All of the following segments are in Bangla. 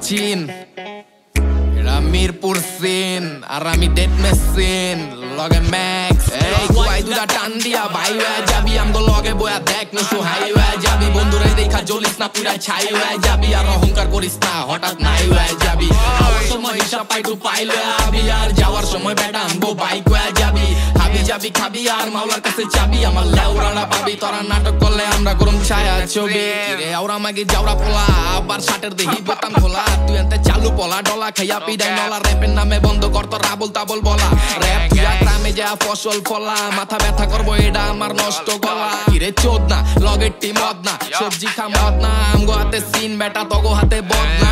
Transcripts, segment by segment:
চিন এরা মিরপুর সিন আর আমি ডেট মেশিন লগে ম্যাক্স এই কুয়াই দুটা টান দিয়া ভাই হয়ে যাবি আমগো লগে বয়া দেখ নসু হাই হয়ে যাবি বন্ধুরে দেখা জ্বলিস না পুরা ছাই হয়ে যাবি আর অহংকার করিস না হঠাৎ নাই হয়ে যাবি আওয়ার সময় হিসাব পাই টু পাইলে আবি আর যাওয়ার সময় বেটা আমগো বাইক হয়ে যাবি হাবি যাবি খাবি আর মাওলার কাছে চাবি আমার লেউরানা পাবি তোরা নাটক করলে আমরা গরম ছায়া ছবি রে আওরা মাগি যাওরা পোলা আবার শার্টের দেহি বোতাম খোলা তুই এতে চালু পোলা ডলা খাইয়া পিডাই নলা র্যাপের নামে বন্ধ কর তোর আবল তাবল বলা র্যাপ তুইয়া গ্রামে যা ফসল ফলা মাথা ব্যথা করবো এটা আমার নষ্ট গলা কিরে চোদ না লগের টিম মদ না সবজি খা মদ না আমগো হাতে সিন বেটা তগো হাতে বদ না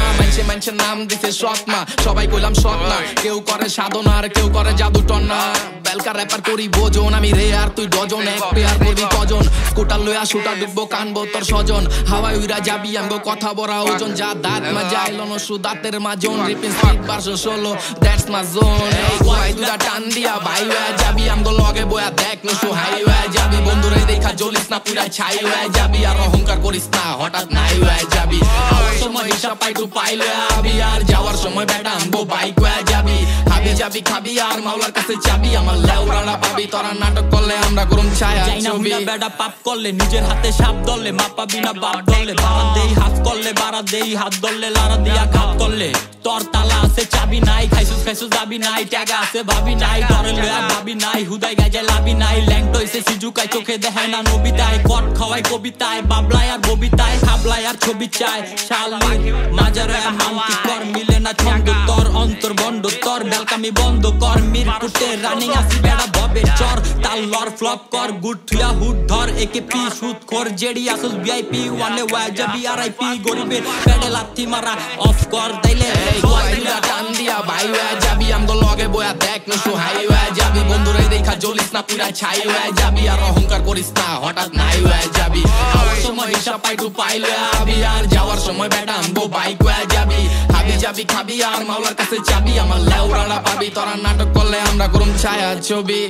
মানুষে নাম দিছে সৎমা সবাই কইলাম সৎ না কেউ করে সাধনা আর কেউ করে জাদু টন্না বেলকা র্যাপার করি বোজন আমি রে আর তুই ডজন এক পেয়ার করবি কজন স্কুটার লইয়া শুটার ডুববো কানবো তোর স্বজন হাওয়ায় উইরা যাবি আমগো কথা বড়া ওজন যা দাঁত মাজা আইলো নসু দাঁতের মাজন রিপিন স্পিড 1216 দ্যাটস মাই জোন এই কুয়াই দুটা টান দিয়া ভাই হয়ে যাবি আমগো লগে বয়া দেখ নসু হাই হয়ে যাবি বন্ধুরে দেখা জ্বলিস না পুরা ছাই হয়ে যাবি আর অহংকার করিস না হঠাৎ নাই হয়ে যাবি আওয়ার সময় হিসাব পাই টু পাইলে আবি আর যাওয়ার সময় বেটা আমগো বাইক হয়ে যাবি হাবি যাবি খাবি আর মাওলার কাছে চাবি আমার লেউরানা পাবি তোরা নাটক করলে আমরা গরম ছায়া ছবি বেটা পাপ করলে নিজের হাতে সাপ ধরলে মাপাবি না বাপ ধরলে বাড়া দেই হাত করলে বাড়া দেই হাত ধরলে লারা দিয়া ঘাত করলে তোর তালা আছে চাবি নাই খাইছুস দাবি নাই টাকা আছে ভাবি নাই ধরে লয়া ভাবি নাই হুদাই গাজে লাবি নাই ল্যাংট হইছে সিজুকাই চোখে দেখে না নবিতায় কট খাওয়াই কবিতায় বাবলাই আর ববিতায় হাবলাই আর ছবি চায় শালি মাজারে মান্তি কর মিলে না ছন্দ তোর অন্তর বন্ধ তোর বেলকামি বন্ধ কর মিরপুরে রানিং আসি বেড়া ববে চর তাল লর ফ্লপ কর গুড থুয়া হুড ধর একেপি সুদ খোর জেডি আসল ভিআইপি ওয়ানে ওয়াজাবি আরআইপি গরিবের পেডে লাথি মারা অফ কর তাইলে কুয়াইলা টান দিয়া ভাই হয়ে যাবি আমগো লগে বয়া দেখ নসু হাই হয়ে যাবি বন্ধুরে দেখা জ্বলিস না পুরা ছাই হয়ে যাবি আর অহংকার করিস না হঠাৎ নাই হয়ে যাবি আওয়ার সময় হিসাব পাই টু পাইলে আবি আর যাওয়ার সময় বেটা আমগো বাইক হয়ে যাবি হাবি যাবি খাবি আর মাওলার কাছে চাবি আমার লেউরানা পাবি তোরা নাটক করলে আমরা গরম ছায়া ছবি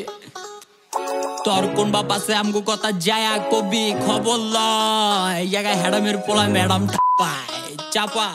তোর কোন বাপ আছে আমগো কথা যায় কবি খবর লয় এই জায়গায় হেডামের পোলা ম্যাডাম চাপা